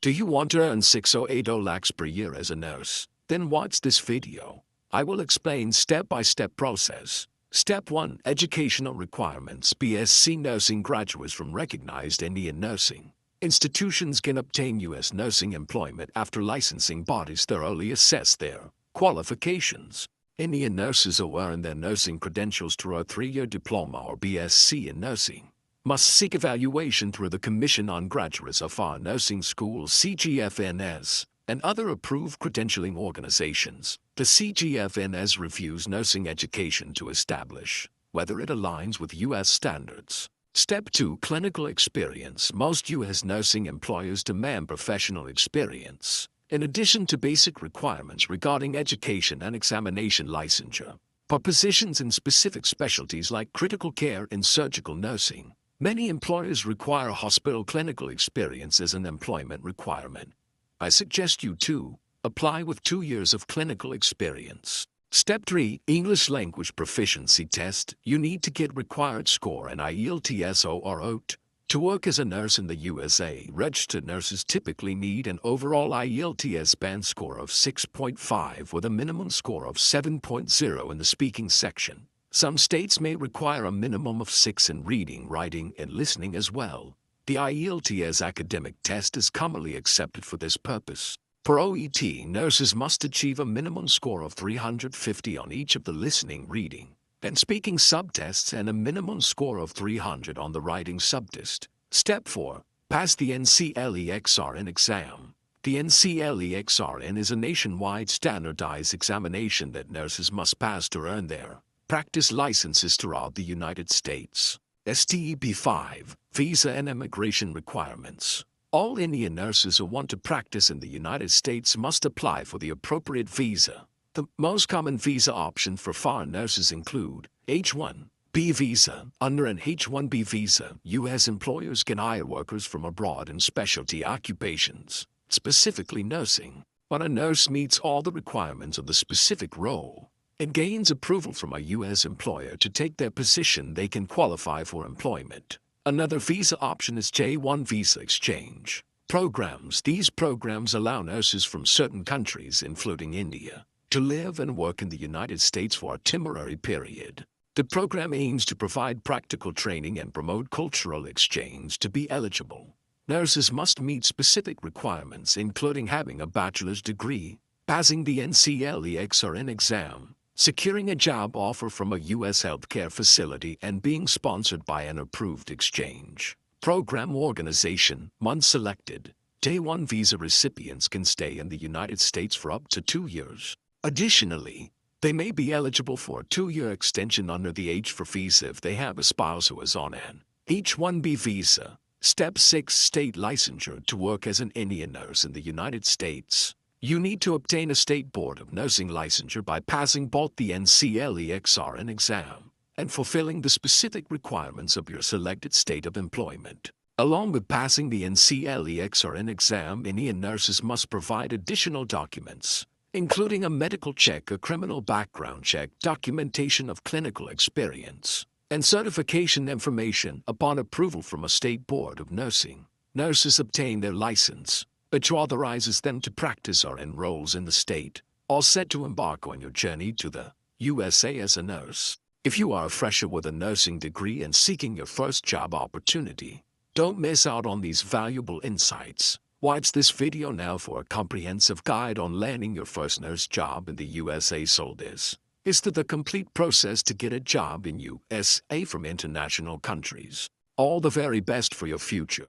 Do you want to earn 6 or 8 lakhs per year as a nurse? Then watch this video. I will explain step-by-step process. Step 1. Educational requirements. BSc nursing graduates from recognized Indian nursing institutions can obtain U.S. nursing employment after licensing bodies thoroughly assess their qualifications. Indian nurses who earn their nursing credentials through a 3-year diploma or BSc in nursing must seek evaluation through the Commission on Graduates of Our Nursing Schools (CGFNS) and other approved credentialing organizations. The CGFNS reviews nursing education to establish whether it aligns with U.S. standards. Step 2. Clinical experience. Most U.S. nursing employers demand professional experience, in addition to basic requirements regarding education and examination licensure. For positions in specific specialties like critical care and surgical nursing, many employers require hospital clinical experience as an employment requirement. I suggest you to apply with 2 years of clinical experience. Step 3. English language proficiency test. You need to get required score in IELTS or OT to work as a nurse in the USA. Registered nurses typically need an overall IELTS band score of 6.5 with a minimum score of 7.0 in the speaking section. Some states may require a minimum of 6 in reading, writing, and listening as well. The IELTS academic test is commonly accepted for this purpose. For OET, nurses must achieve a minimum score of 350 on each of the listening, reading, and speaking subtests and a minimum score of 300 on the writing subtest. Step 4. Pass the NCLEX-RN exam. The NCLEX-RN is a nationwide standardized examination that nurses must pass to earn their practice licenses throughout the United States. Step 5. Visa and immigration requirements. All Indian nurses who want to practice in the United States must apply for the appropriate visa. The most common visa options for foreign nurses include H-1B visa. Under an H-1B visa, U.S. employers can hire workers from abroad in specialty occupations, specifically nursing. When a nurse meets all the requirements of the specific role and gains approval from a U.S. employer to take their position, they can qualify for employment. Another visa option is J-1 visa exchange programs. These programs allow nurses from certain countries, including India, to live and work in the United States for a temporary period. The program aims to provide practical training and promote cultural exchange. To be eligible, nurses must meet specific requirements, including having a bachelor's degree, passing the NCLEX-RN exam, securing a job offer from a U.S. healthcare facility, and being sponsored by an approved exchange program organization. Once selected, J-1 visa recipients can stay in the United States for up to 2 years. Additionally, they may be eligible for a 2-year extension under the H-4 visa if they have a spouse who is on an H-1B visa. Step 6. State licensure. To work as an Indian nurse in the United States, you need to obtain a state board of nursing licensure by passing both the NCLEX-RN exam and fulfilling the specific requirements of your selected state of employment. Along with passing the NCLEX-RN exam, Indian nurses must provide additional documents, including a medical check, a criminal background check, documentation of clinical experience, and certification information. Upon approval from a state board of nursing, nurses obtain their license, which authorizes them to practice or enrolls in the state, all set to embark on your journey to the USA as a nurse. If you are a fresher with a nursing degree and seeking your first job opportunity, don't miss out on these valuable insights. Watch this video now for a comprehensive guide on landing your first nurse job in the USA. So this is the complete process to get a job in USA from international countries. All the very best for your future.